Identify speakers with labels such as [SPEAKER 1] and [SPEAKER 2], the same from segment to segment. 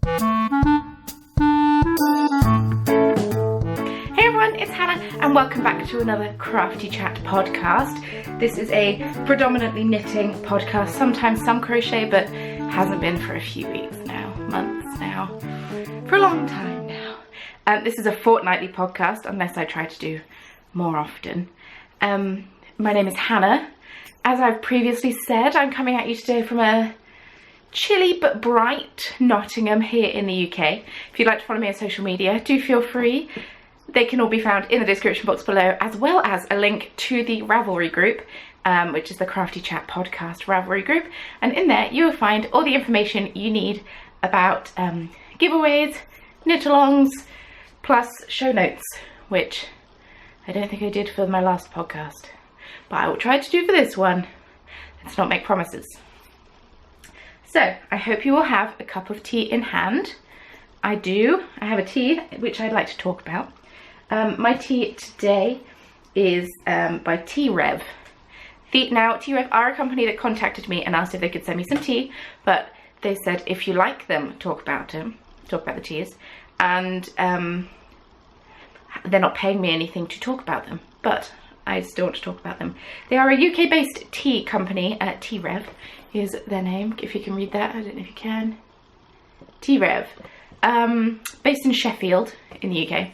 [SPEAKER 1] Hey everyone, it's Hannah and welcome back to another Crafty Chat podcast. This is a predominantly knitting podcast, sometimes some crochet, but hasn't been for a few weeks now, months now, for a long time now. This is a fortnightly podcast unless I try to do more often. My name is Hannah. As I've previously said, I'm coming at you today from a chilly but bright Nottingham here in the UK. If you'd like to follow me on social media, do feel free. They can all be found in the description box below, as well as a link to the Ravelry group, which is the Crafty Chat podcast Ravelry group. And in there you will find all the information you need about giveaways, knit-alongs, plus show notes, which I don't think I did for my last podcast, but I will try to do for this one. Let's not make promises. So, I hope you will have a cup of tea in hand. I do. I have a tea, which I'd like to talk about. My tea today is by T-Rev. Now, T-Rev are a company that contacted me and asked if they could send me some tea, but they said if you like them, talk about the teas, and they're not paying me anything to talk about them, but I still want to talk about them. They are a UK-based tea company. T-Rev is their name, if you can read that. I don't know if you can. T-Rev, based in Sheffield in the UK,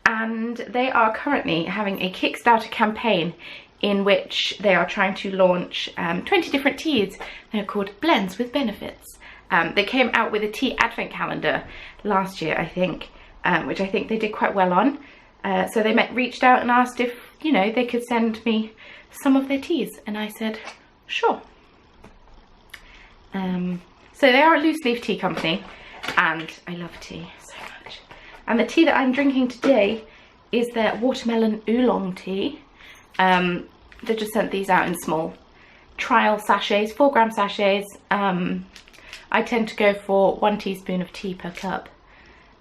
[SPEAKER 1] and they are currently having a Kickstarter campaign in which they are trying to launch 20 different teas. They're called Blends with Benefits. They came out with a tea advent calendar last year, I think, which I think they did quite well on. So they reached out and asked if, you know, they could send me some of their teas, and I said, sure. So they are a loose leaf tea company, and I love tea so much. And the tea that I'm drinking today is their watermelon oolong tea. They just sent these out in small trial sachets, 4-gram sachets. I tend to go for 1 teaspoon of tea per cup.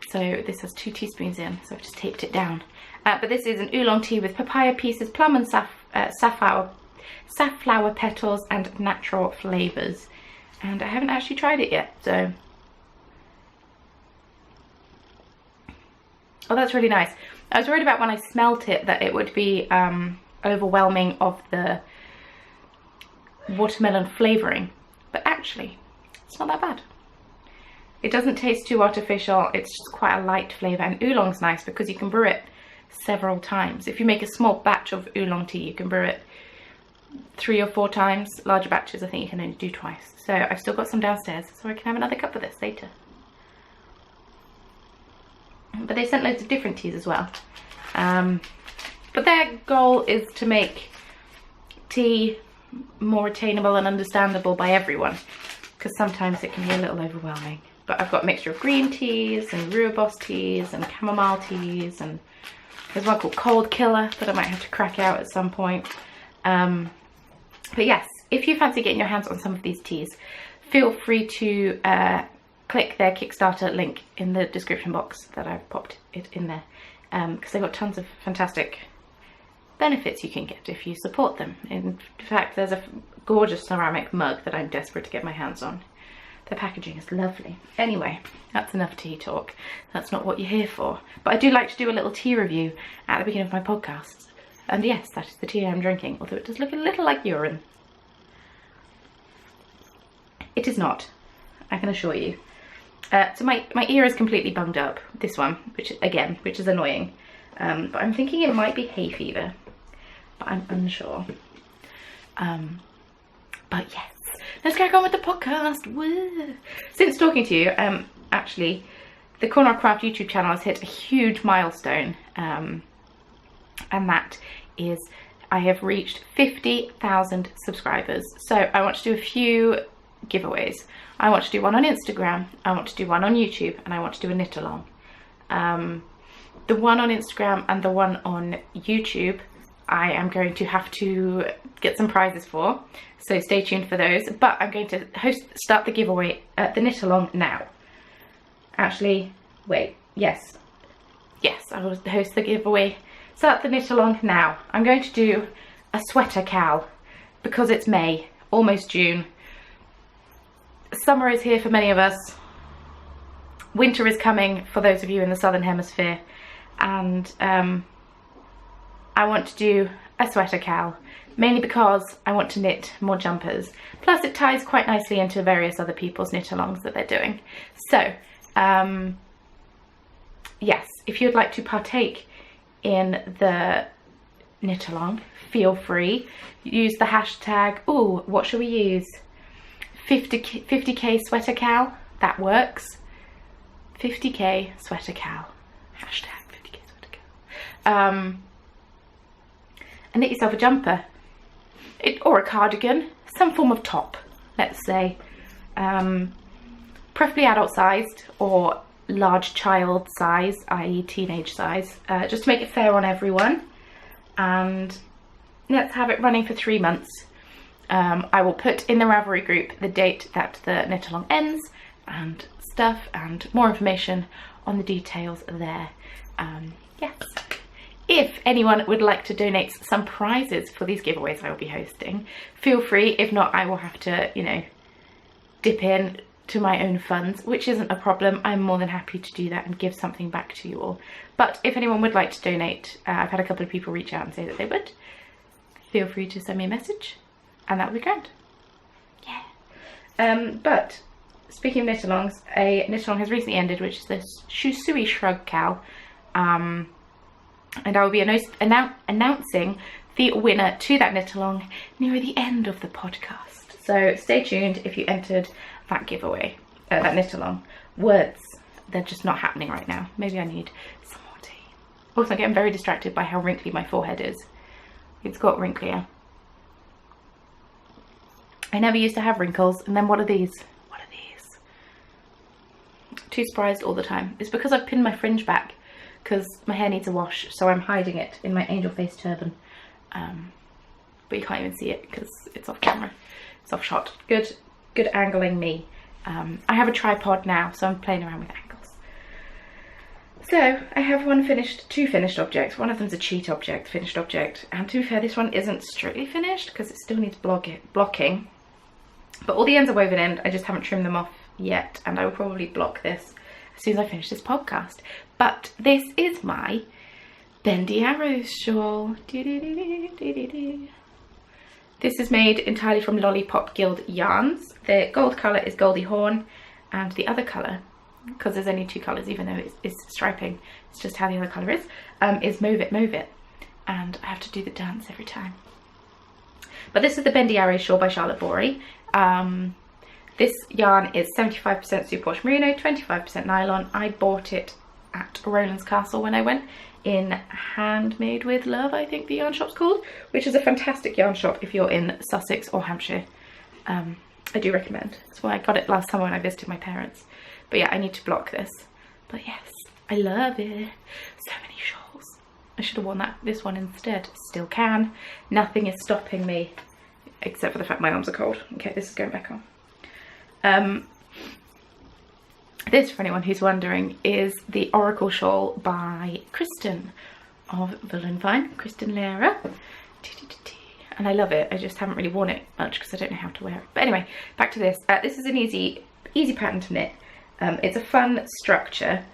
[SPEAKER 1] So this has 2 teaspoons in, so I've just taped it down. But this is an oolong tea with papaya pieces, plum and safflower petals and natural flavours. And I haven't actually tried it yet, so. Oh, that's really nice. I was worried about when I smelt it that it would be overwhelming of the watermelon flavouring, but actually it's not that bad. It doesn't taste too artificial, it's just quite a light flavour, and oolong's nice because you can brew it several times. If you make a small batch of oolong tea, you can brew it 3 or 4 times. Larger batches I think you can only do twice. So I've still got some downstairs, so I can have another cup of this later. But they sent loads of different teas as well. But their goal is to make tea more attainable and understandable by everyone, because sometimes it can be a little overwhelming. But I've got a mixture of green teas and rooibos teas and chamomile teas, and there's one called Cold Killer that I might have to crack out at some point. But yes, if you fancy getting your hands on some of these teas, feel free to click their Kickstarter link in the description box that I've popped it in there, because they've got tons of fantastic benefits you can get if you support them. In fact, there's a gorgeous ceramic mug that I'm desperate to get my hands on. The packaging is lovely. Anyway, that's enough tea talk. That's not what you're here for. But I do like to do a little tea review at the beginning of my podcasts. And yes, that is the tea I'm drinking, although it does look a little like urine. It is not, I can assure you. So my ear is completely bunged up, this one, which is annoying. But I'm thinking it might be hay fever, but I'm unsure. But yes, let's crack on with the podcast. Woo. Since talking to you, actually, the Corner of Craft YouTube channel has hit a huge milestone, and that is I have reached 50,000 subscribers. So I want to do a few giveaways. I want to do one on Instagram, I want to do one on YouTube, and I want to do a knit along. The one on Instagram and the one on YouTube I am going to have to get some prizes for, so stay tuned for those. But I'm going to start the giveaway at the knit along now. Actually, wait, yes, I will host the giveaway. Start the knit along now. I'm going to do a sweater cowl because it's May, almost June. Summer is here for many of us. winter is coming for those of you in the southern hemisphere, and I want to do a sweater cowl, mainly because I want to knit more jumpers. Plus it ties quite nicely into various other people's knit-alongs that they're doing. So yes, if you'd like to partake in the knit-along, feel free. Use the hashtag, ooh, what should we use? 50k sweater cowl, that works. 50k sweater cowl, hashtag 50k sweater cowl. And knit yourself a jumper, or a cardigan, some form of top, let's say. Preferably adult sized or large child size, i.e. teenage size, just to make it fair on everyone. And let's have it running for 3 months. I will put in the Ravelry group the date that the knit-along ends and stuff, and more information on the details there. Yes. If anyone would like to donate some prizes for these giveaways I will be hosting, feel free. If not, I will have to, you know, dip in to my own funds, which isn't a problem. I'm more than happy to do that and give something back to you all. But if anyone would like to donate, I've had a couple of people reach out and say that they would. Feel free to send me a message, and that would be grand. Yeah. But speaking of knit-alongs, a knit-along has recently ended, which is this Shusui Shrug cowl. And I will be announcing the winner to that knit-along near the end of the podcast. So stay tuned if you entered that giveaway, that knit-along. Words, they're just not happening right now. Maybe I need some more tea. Also, I'm getting very distracted by how wrinkly my forehead is. It's got wrinklier. I never used to have wrinkles, and then what are these? What are these? Too surprised all the time. It's because I've pinned my fringe back, because my hair needs a wash, so I'm hiding it in my angel face turban. But you can't even see it because it's off camera. It's off shot. Good angling me. I have a tripod now, so I'm playing around with angles. So I have two finished objects. One of them's a cheat object, finished object. And to be fair, this one isn't strictly finished because it still needs blocking. But all the ends are woven in. I just haven't trimmed them off yet, and I will probably block this as soon as I finish this podcast. But this is my Bendy Arrows shawl. This is made entirely from Lollipop Guild yarns. The gold colour is Goldie Horn, and the other colour, because there's only 2 colours even though it's striping, it's just how the other colour is Move It, Move It. And I have to do the dance every time. But this is the Bendy Arrows shawl by Charlotte Bory. This yarn is 75% superwash merino, 25% nylon. I bought it at Rowland's Castle when I went, in Handmade with Love, I think the yarn shop's called, which is a fantastic yarn shop if you're in Sussex or Hampshire. I do recommend. That's why I got it last summer when I visited my parents. But yeah, I need to block this. But yes, I love it. So many shawls. I should have worn this one instead. Still can. Nothing is stopping me, except for the fact my arms are cold. Okay, this is going back on. This, for anyone who's wondering, is the Oracle Shawl by Kristen of Villenvine, Kristen Lehrer. And I love it. I just haven't really worn it much because I don't know how to wear it. But anyway, back to this. This is an easy pattern to knit. It's a fun structure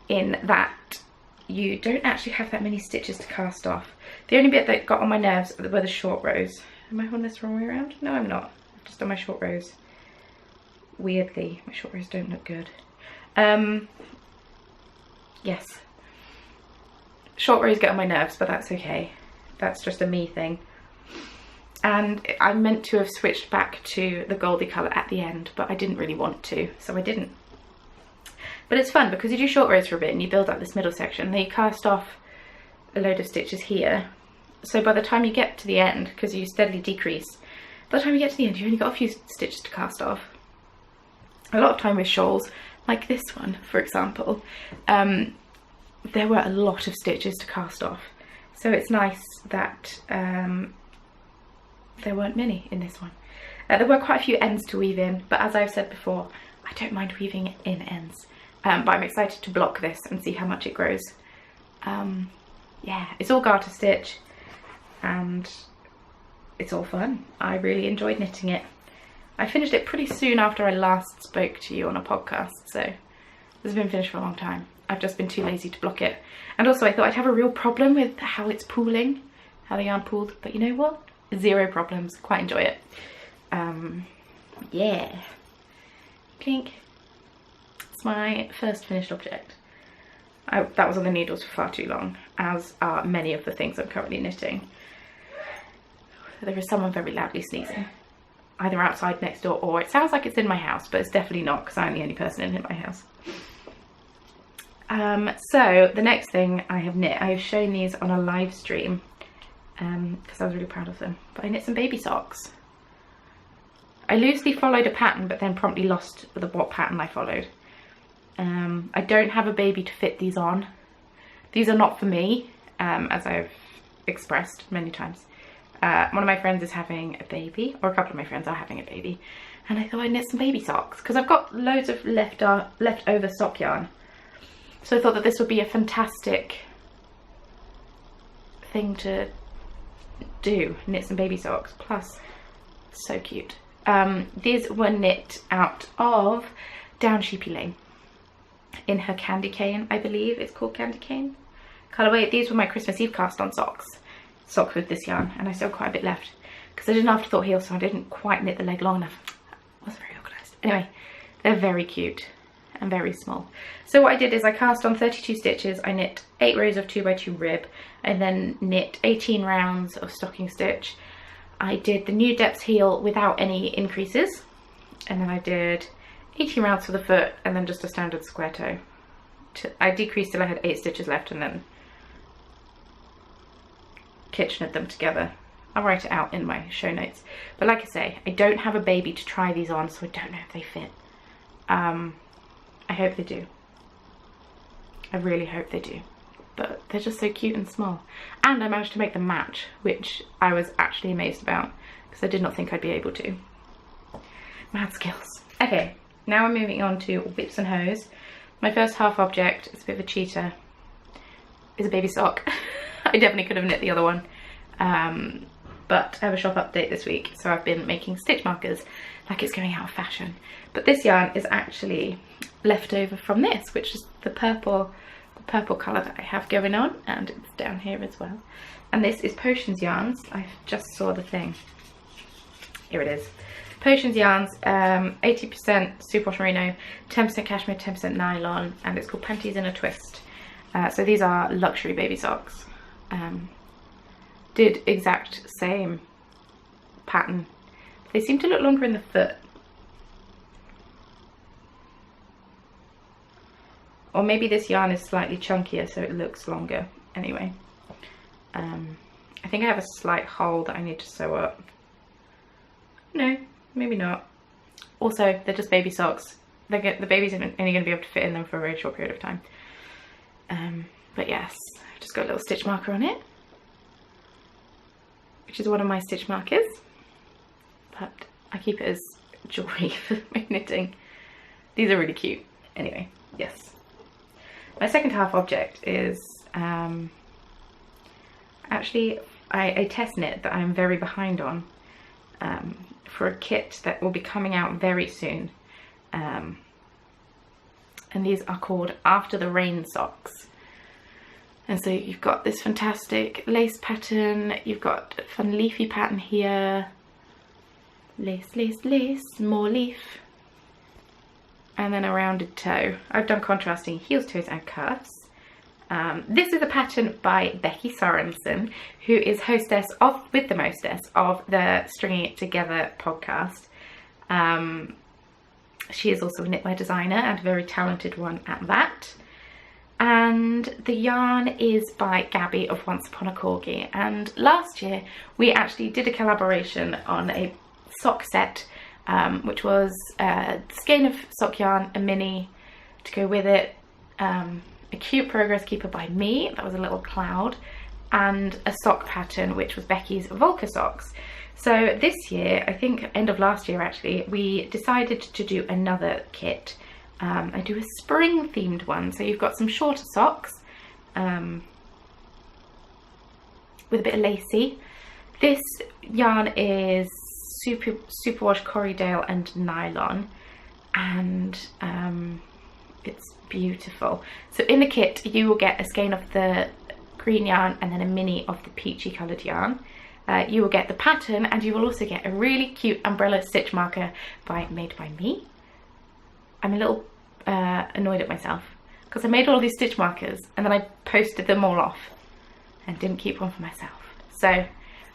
[SPEAKER 1] in that you don't actually have that many stitches to cast off. The only bit that got on my nerves were the short rows. Am I on this wrong way around? No, I'm not. I'm just on my short rows. Weirdly, my short rows don't look good. Yes, short rows get on my nerves, but that's okay. That's just a me thing. And I meant to have switched back to the Goldie colour at the end, but I didn't really want to, so I didn't. But it's fun because you do short rows for a bit and you build up this middle section, then you cast off a load of stitches here. So by the time you get to the end, because you steadily decrease, by the time you get to the end, you've only got a few stitches to cast off. A lot of time with shawls, like this one, for example, there were a lot of stitches to cast off. So it's nice that there weren't many in this one. There were quite a few ends to weave in, but as I've said before, I don't mind weaving in ends. But I'm excited to block this and see how much it grows. Yeah, it's all garter stitch and it's all fun. I really enjoyed knitting it. I finished it pretty soon after I last spoke to you on a podcast, so This has been finished for a long time. I've just been too lazy to block it. And also I thought I'd have a real problem with how it's pooling, how the yarn pooled, but you know what? Zero problems, quite enjoy it. Yeah. Clink. It's my first finished object. That was on the needles for far too long, as are many of the things I'm currently knitting. There is someone very loudly sneezing, either outside next door, or it sounds like it's in my house, but it's definitely not because I'm the only person in my house. So the next thing I have knit, I have shown these on a live stream because I was really proud of them, but I knit some baby socks. I loosely followed a pattern but then promptly lost what pattern I followed. I don't have a baby to fit these on. These are not for me, as I've expressed many times. One of my friends is having a baby, or a couple of my friends are having a baby, and I thought I'd knit some baby socks because I've got loads of leftover sock yarn. So I thought that this would be a fantastic thing to do, knit some baby socks. Plus, so cute. These were knit out of Down Sheepy Lane in her Candy Cane, I believe it's called Candy Cane colourway. These were my Christmas Eve cast on socks with this yarn, and I still have quite a bit left because I did an afterthought heel, so I didn't quite knit the leg long enough. I wasn't very organised. Anyway, they're very cute and very small. So what I did is I cast on 32 stitches, I knit 8 rows of 2x2 rib, and then knit 18 rounds of stocking stitch. I did the new depth heel without any increases, and then I did 18 rounds for the foot and then just a standard square toe. I decreased till I had 8 stitches left and then kitchened them together. I'll write it out in my show notes. But like I say, I don't have a baby to try these on, so I don't know if they fit. I hope they do. I really hope they do. But they're just so cute and small. And I managed to make them match, which I was actually amazed about because I did not think I'd be able to. Mad skills. Okay, now we're moving on to whips and hose. My first half object is a bit of a cheater. Is a baby sock. I definitely could have knit the other one. But I have a shop update this week, so I've been making stitch markers like it's going out of fashion. But this yarn is actually left over from this, which is the purple colour that I have going on, and it's down here as well. And this is Potions yarns. I just saw the thing. Here it is. Potions yarns, 80% superwash merino, 10% cashmere, 10% nylon, and it's called Panties in a Twist. So these are luxury baby socks. Did exact same pattern. They seem to look longer in the foot. Or maybe this yarn is slightly chunkier so it looks longer. Anyway, I think I have a slight hole that I need to sew up. No, maybe not. Also, they're just baby socks. The baby's only going to be able to fit in them for a very short period of time. But yes, I've just got a little stitch marker on it, which is one of my stitch markers. But I keep it as jewellery for my knitting. These are really cute. Anyway, yes. My second half object is actually a test knit that I'm very behind on for a kit that will be coming out very soon. And these are called After the Rain socks. And so you've got this fantastic lace pattern, you've got a fun leafy pattern here, lace, lace, lace, more leaf, and then a rounded toe. I've done contrasting heels, toes and cuffs. This is a pattern by Becky Sorensen, who is hostess of, with the mostess of the Stringing It Together podcast. She is also a knitwear designer and a very talented one at that. And the yarn is by Gabby of Once Upon a Corgi. And last year we actually did a collaboration on a sock set, which was a skein of sock yarn, a mini to go with it, a cute progress keeper by me, that was a little cloud, and a sock pattern which was Becky's Volca socks. So this year, I think end of last year actually, we decided to do another kit. I do a spring themed one, so you've got some shorter socks with a bit of lacy. This yarn is superwash Corriedale and nylon, and It's beautiful. So in the kit you will get a skein of the green yarn and then a mini of the peachy coloured yarn. You will get the pattern, and you will also get a really cute umbrella stitch marker made by me. I'm a little annoyed at myself because I made all these stitch markers and then I posted them all off and didn't keep one for myself. So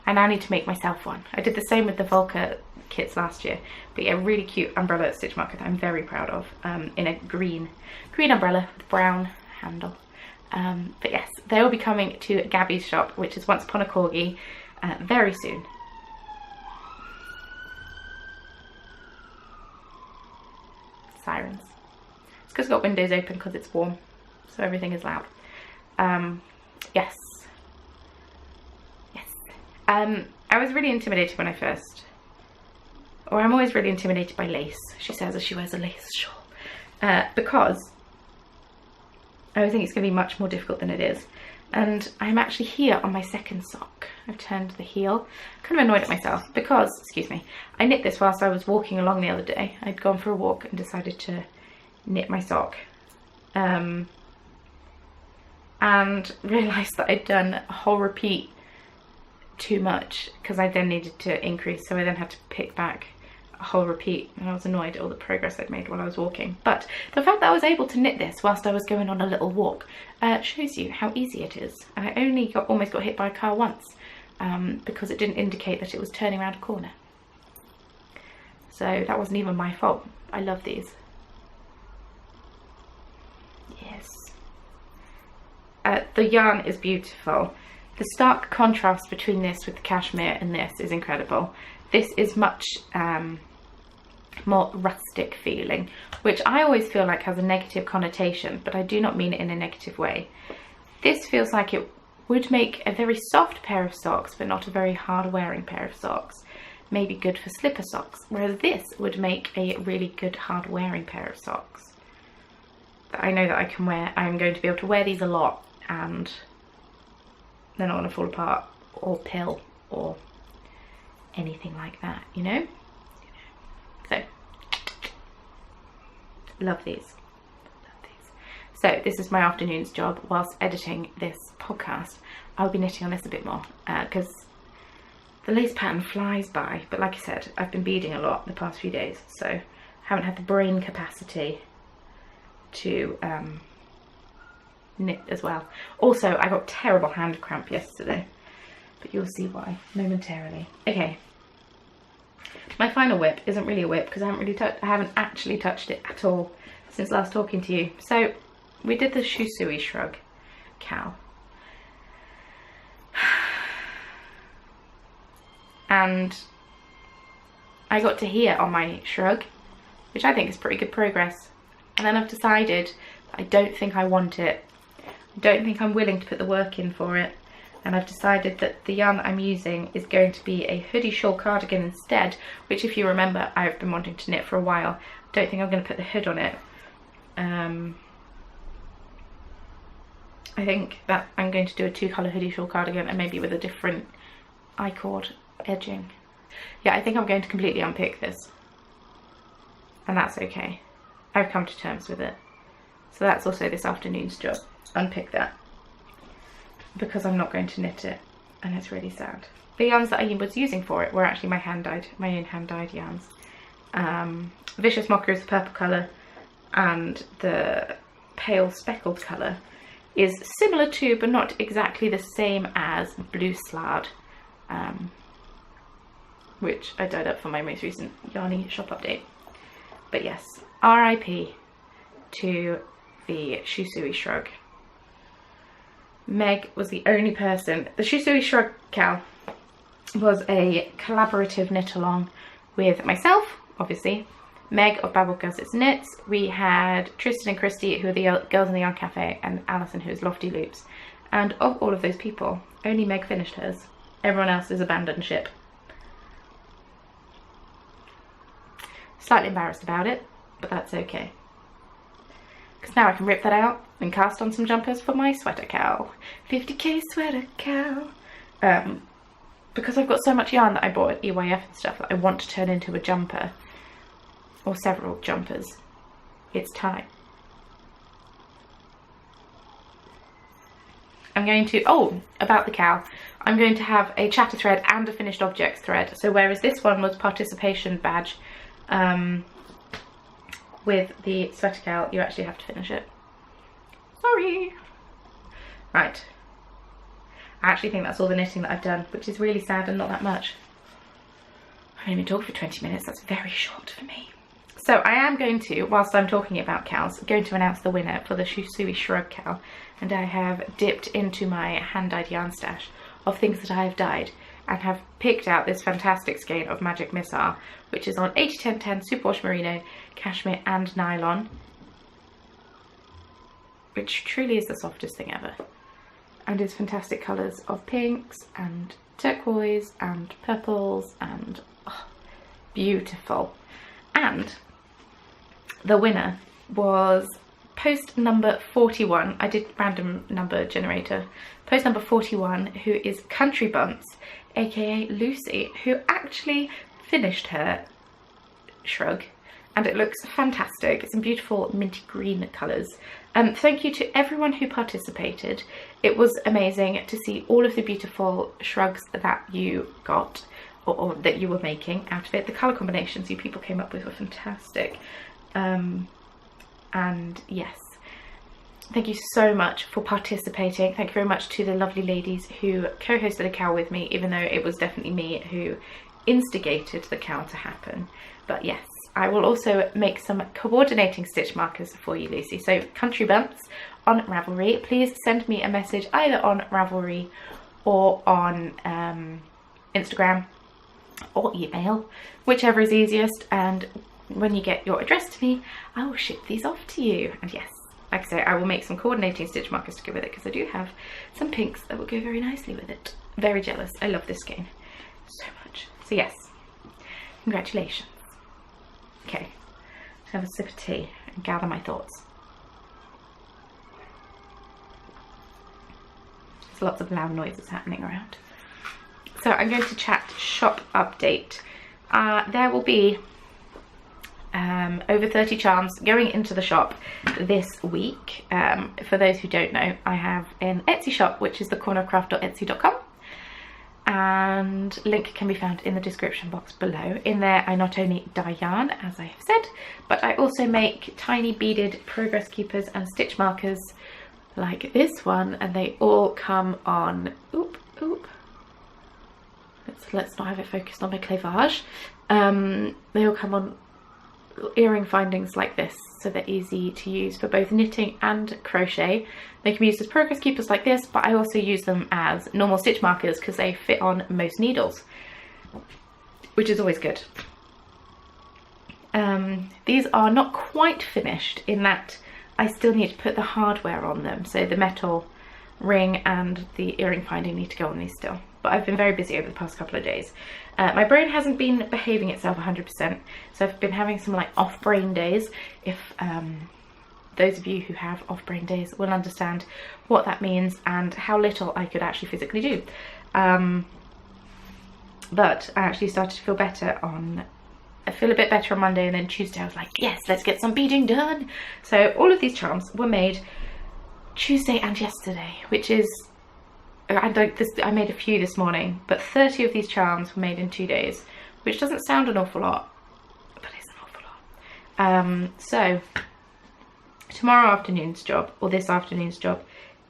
[SPEAKER 1] I now need to make myself one. I did the same with the Volca kits last year, but yeah, really cute umbrella stitch marker that I'm very proud of, in a green umbrella with brown handle. But yes, they will be coming to Gabby's shop, which is Once Upon a Corgi, very soon. Sirens. It's because I've got windows open because it's warm, so everything is loud. Yes. I was really intimidated when I first, or I'm always really intimidated by lace, she says as she wears a lace shawl, because I always think it's going to be much more difficult than it is. And I'm actually here on my second sock. I've turned the heel. Kind of annoyed at myself because, excuse me, I knit this whilst I was walking along the other day. I'd gone for a walk and decided to knit my sock. And realised that I'd done a whole repeat too much because I then needed to increase. So I then had to pick back a whole repeat, and I was annoyed at all the progress I'd made while I was walking. But the fact that I was able to knit this whilst I was going on a little walk shows you how easy it is. And I only almost got hit by a car once because it didn't indicate that it was turning around a corner. So that wasn't even my fault. I love these. Yes. The yarn is beautiful. The stark contrast between this with the cashmere and this is incredible. This is much more rustic feeling, which I always feel like has a negative connotation, but I do not mean it in a negative way. This feels like it would make a very soft pair of socks, but not a very hard wearing pair of socks. Maybe good for slipper socks, whereas this would make a really good hard wearing pair of socks that I know that I can wear. I'm going to be able to wear these a lot and they're not going to fall apart or pill or anything like that, you know? So, love these. So this is my afternoon's job. Whilst editing this podcast, I'll be knitting on this a bit more because the lace pattern flies by. But like I said, I've been beading a lot the past few days, so I haven't had the brain capacity to knit as well. Also, I got terrible hand cramp yesterday, but you'll see why momentarily. Okay. My final whip isn't really a whip because I haven't actually touched it at all since last talking to you. So we did the Shusui shrug cowl, and I got to here on my shrug, which I think is pretty good progress, and then I've decided that I don't think I want it. I don't think I'm willing to put the work in for it. And I've decided that the yarn that I'm using is going to be a hoodie shawl cardigan instead, which, if you remember, I've been wanting to knit for a while. I don't think I'm going to put the hood on it. I think that I'm going to do a 2-colour hoodie shawl cardigan and maybe with a different I-cord edging. Yeah, I think I'm going to completely unpick this. And that's okay. I've come to terms with it. So that's also this afternoon's job. Unpick that. Because I'm not going to knit it, and it's really sad. The yarns that I was using for it were actually my own hand-dyed yarns. Vicious Mocker is the purple colour, and the pale speckled colour is similar to, but not exactly the same as, Blue Slard, which I dyed up for my most recent Yarny shop update. But yes, RIP to the Shusui shrug. Meg was the only person. The Shusui shrug cowl was a collaborative knit along with myself, obviously, Meg of Babble Girls It's Knits. We had Tristan and Christy, who are the girls in the Yarn Cafe, and Alison, who is Lofty Loops. And of all of those people, only Meg finished hers. Everyone else is abandoned ship. Slightly embarrassed about it, but that's okay. Because now I can rip that out and cast on some jumpers for my sweater cowl. 50k sweater cowl. Because I've got so much yarn that I bought at EYF and stuff that I want to turn into a jumper. Or several jumpers. It's time. I'm going to, oh, about the cowl, I'm going to have a chatter thread and a finished objects thread. So whereas this one was participation badge, with the sweater cowl, you actually have to finish it. Sorry. Right. I actually think that's all the knitting that I've done, which is really sad and not that much. I've only been talking for 20 minutes, that's very short for me. So I am going to, whilst I'm talking about cows, going to announce the winner for the Shusui Shrug cowl. And I have dipped into my hand-dyed yarn stash of things that I have dyed and have picked out this fantastic skein of Magic Missile, which is on 80-10-10 superwash merino, cashmere and nylon, which truly is the softest thing ever. And is fantastic colours of pinks and turquoise and purples and oh, beautiful. And the winner was post number 41. I did random number generator. Post number 41, who is Country Bunts, aka Lucy, who actually finished her shrug, and it looks fantastic. It's in beautiful minty green colours. Thank you to everyone who participated. It was amazing to see all of the beautiful shrugs that you got, or that you were making out of it. The colour combinations you people came up with were fantastic. And yes, thank you so much for participating. Thank you very much to the lovely ladies who co-hosted a cowl with me, even though it was definitely me who instigated the cowl to happen. But yes, I will also make some coordinating stitch markers for you, Lucy. So Country Bunts on Ravelry, please send me a message either on Ravelry or on Instagram or email, whichever is easiest, and when you get your address to me, I will ship these off to you. And yes, like I say, I will make some coordinating stitch markers to go with it, because I do have some pinks that will go very nicely with it. Very jealous. I love this skein so much. So yes, congratulations. Okay, let's have a sip of tea and gather my thoughts. There's lots of loud noises happening around. So I'm going to chat shop update. There will be over 30 charms going into the shop this week. For those who don't know, I have an Etsy shop, which is thecornerofcraft.etsy.com, and link can be found in the description box below. In there I not only dye yarn, as I have said, but I also make tiny beaded progress keepers and stitch markers like this one, and they all come on, let's not have it focused on my cleavage. They all come on earring findings like this, so they're easy to use for both knitting and crochet. They can be used as progress keepers like this, but I also use them as normal stitch markers because they fit on most needles, which is always good. These are not quite finished in that I still need to put the hardware on them, so the metal ring and the earring finding need to go on these still, but I've been very busy over the past couple of days. My brain hasn't been behaving itself 100%, so I've been having some like off-brain days. If those of you who have off-brain days will understand what that means and how little I could actually physically do. But I actually started to feel better I feel a bit better on Monday, and then Tuesday I was like, yes, let's get some beading done. So all of these charms were made Tuesday and yesterday, which is, I made a few this morning, but 30 of these charms were made in 2 days, which doesn't sound an awful lot, but it's an awful lot. So tomorrow afternoon's job, or this afternoon's job,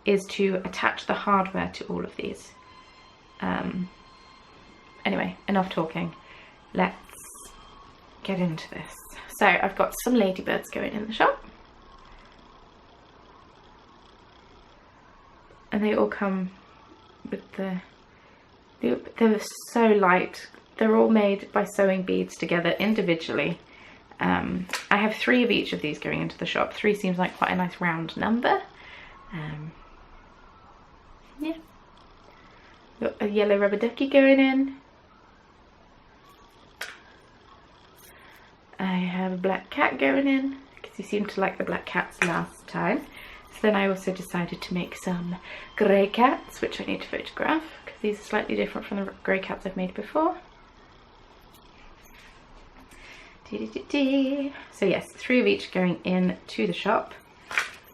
[SPEAKER 1] is to attach the hardware to all of these. Anyway, enough talking. Let's get into this. So I've got some ladybirds going in the shop, and they all come with they're so light. They're all made by sewing beads together individually. I have 3 of each of these going into the shop. 3 seems like quite a nice round number. Yeah, got a yellow rubber ducky going in. I have a black cat going in, because you seemed to like the black cats last time. So then I also decided to make some grey cats, which I need to photograph, because these are slightly different from the grey cats I've made before. So yes, 3 of each going in to the shop.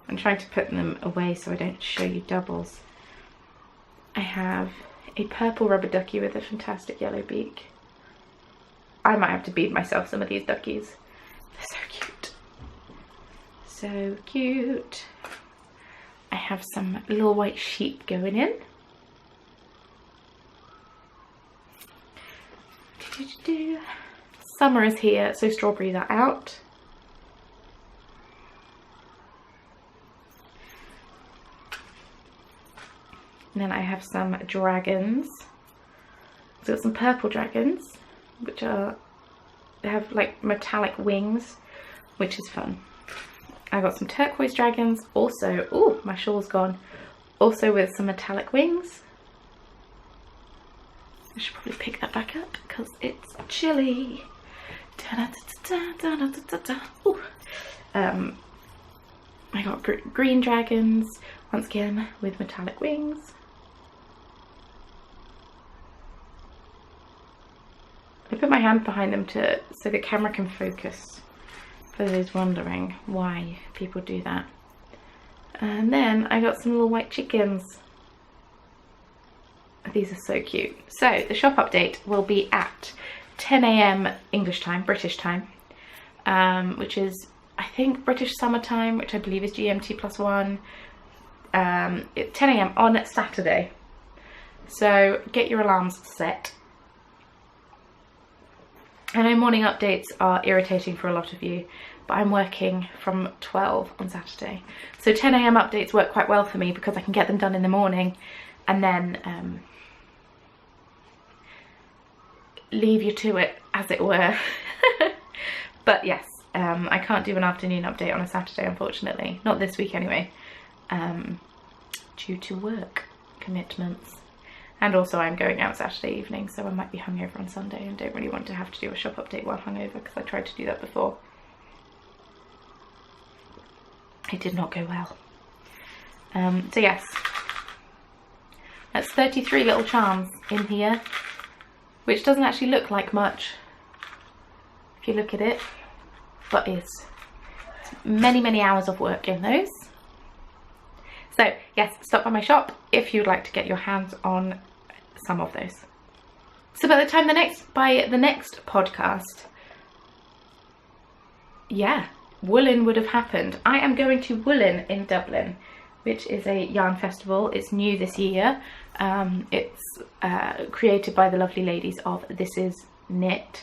[SPEAKER 1] I'm trying to put them away so I don't show you doubles. I have a purple rubber ducky with a fantastic yellow beak. I might have to bead myself some of these duckies. They're so cute. So cute. I have some little white sheep going in. Summer is here, so strawberries are out. And then I have some dragons. So I've got some purple dragons, which are, they have like metallic wings, which is fun. I got some turquoise dragons, also, oh, my shawl's gone, also with some metallic wings. I should probably pick that back up because it's chilly. I got green dragons, once again with metallic wings. I put my hand behind them so the camera can focus, for those wondering why people do that. And then I got some little white chickens. These are so cute. So the shop update will be at 10 AM English time, British time, which is, I think, British summer time, which I believe is GMT +1. It's 10 AM on Saturday. So get your alarms set. I know morning updates are irritating for a lot of you, but I'm working from 12 on Saturday. So 10 AM updates work quite well for me because I can get them done in the morning and then leave you to it, as it were. But yes, I can't do an afternoon update on a Saturday, unfortunately. Not this week anyway, due to work commitments. And also I'm going out Saturday evening, so I might be hungover on Sunday and don't really want to have to do a shop update while hungover because I tried to do that before. It did not go well. So yes, that's 33 little charms in here, which doesn't actually look like much if you look at it, but is many, many hours of work in those. So yes, stop by my shop if you'd like to get your hands on some of those. So by the time the next podcast, yeah, Woolen would have happened. I am going to Woolen in Dublin, which is a yarn festival. It's new this year. It's created by the lovely ladies of This Is Knit,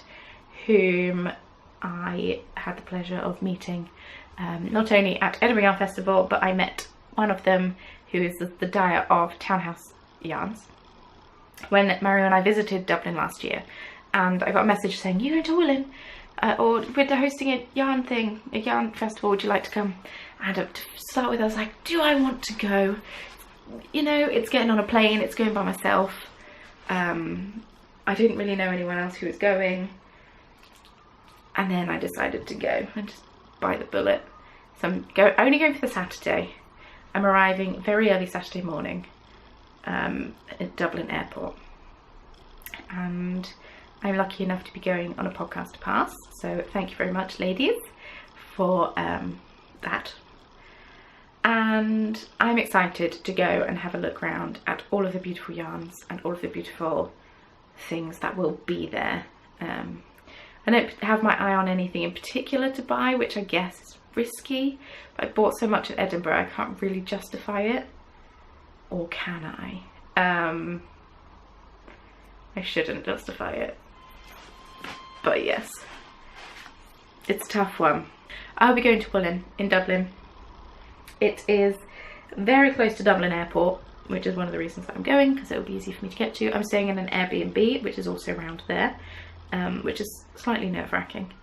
[SPEAKER 1] whom I had the pleasure of meeting not only at Edinburgh Yarn Festival, but I met one of them who is the dyer of Townhouse Yarns when Mario and I visited Dublin last year, and I got a message saying, "You going to Woolen? Or we're hosting a yarn thing, a yarn festival, would you like to come?" And to start with, I was like, do I want to go? You know, it's getting on a plane, it's going by myself. I didn't really know anyone else who was going. And then I decided to go and just bite the bullet. So I'm only going for the Saturday. I'm arriving very early Saturday morning at Dublin Airport. And I'm lucky enough to be going on a podcast pass. So thank you very much, ladies, for that. And I'm excited to go and have a look around at all of the beautiful yarns and all of the beautiful things that will be there. I don't have my eye on anything in particular to buy, which I guess is risky, but I bought so much at Edinburgh I can't really justify it. Or can I? I shouldn't justify it. But yes, it's a tough one. I'll be going to Woolen in Dublin. It is very close to Dublin Airport, which is one of the reasons that I'm going, because it will be easy for me to get to. I'm staying in an Airbnb, which is also around there, which is slightly nerve-wracking.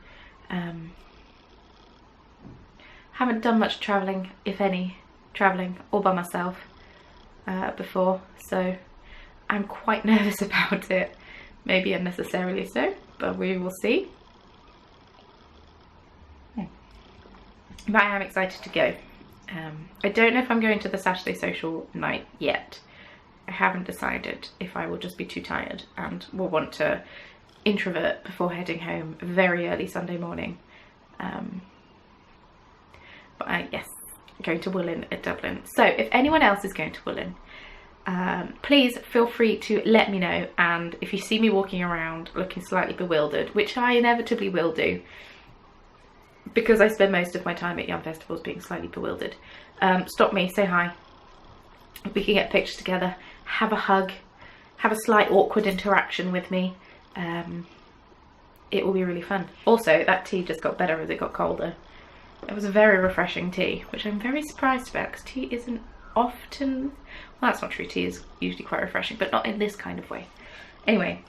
[SPEAKER 1] Haven't done much travelling, if any, travelling all by myself before, so I'm quite nervous about it. Maybe unnecessarily so, but we will see. But I am excited to go. I don't know if I'm going to the Saturday social night yet. I haven't decided if I will just be too tired and will want to introvert before heading home very early Sunday morning. But yes, going to Woolen at Dublin. So if anyone else is going to Woolen, please feel free to let me know, and if you see me walking around looking slightly bewildered, which I inevitably will do because I spend most of my time at yarn festivals being slightly bewildered, stop me, say hi, we can get pictures together, have a hug, have a slight awkward interaction with me. It will be really fun. Also, that tea just got better as it got colder. It was a very refreshing tea, which I'm very surprised about because tea isn't often, well, that's not true, tea is usually quite refreshing, but not in this kind of way. Anyway,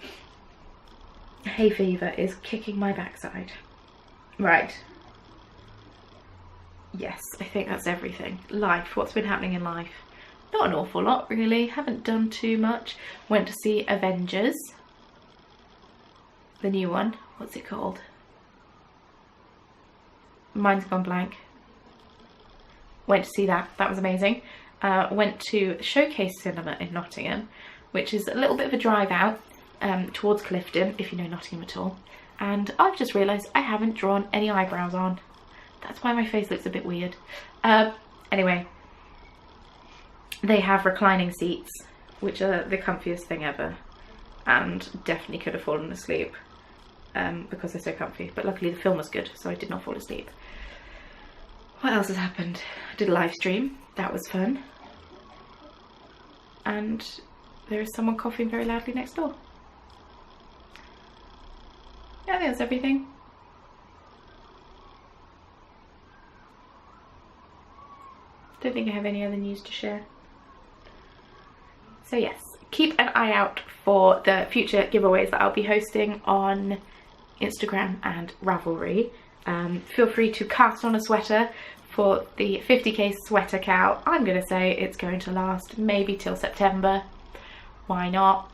[SPEAKER 1] hay fever is kicking my backside. Right. Yes, I think that's everything. Life, what's been happening in life? Not an awful lot, really. Haven't done too much. Went to see Avengers. The new one. What's it called? Mine's gone blank. Went to see that. That was amazing. Went to Showcase Cinema in Nottingham, which is a little bit of a drive out towards Clifton, if you know Nottingham at all. And I've just realised I haven't drawn any eyebrows on. That's why my face looks a bit weird. Anyway, they have reclining seats, which are the comfiest thing ever, and definitely could have fallen asleep because they're so comfy. But luckily the film was good, so I did not fall asleep. What else has happened? I did a live stream. That was fun. And there is someone coughing very loudly next door. Yeah, I think that's everything. Don't think I have any other news to share. So yes, keep an eye out for the future giveaways that I'll be hosting on Instagram and Ravelry. Feel free to cast on a sweater for the 50k sweater cowl. I'm going to say it's going to last maybe till September. Why not?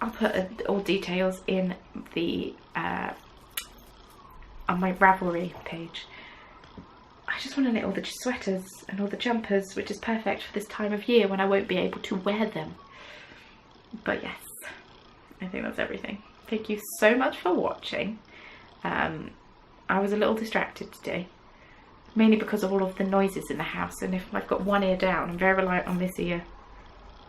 [SPEAKER 1] I'll put all details in the on my Ravelry page. I just want to knit all the sweaters and all the jumpers, which is perfect for this time of year when I won't be able to wear them. But yes, I think that's everything. Thank you so much for watching. I was a little distracted today, mainly because of all of the noises in the house, and if I've got one ear down, I'm very reliant on this ear.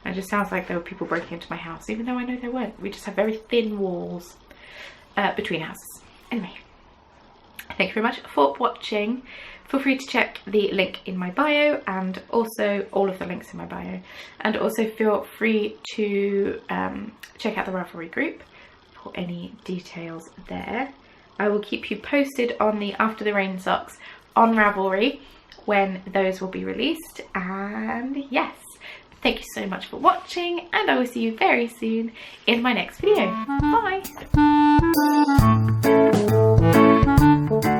[SPEAKER 1] It just sounds like there were people breaking into my house, even though I know there weren't. We just have very thin walls between houses. Anyway, thank you very much for watching. Feel free to check the link in my bio, and also all of the links in my bio, and also feel free to check out the Ravelry group for any details there. I will keep you posted on the After the Rain socks on Ravelry when those will be released. And yes, thank you so much for watching, and I will see you very soon in my next video. Bye!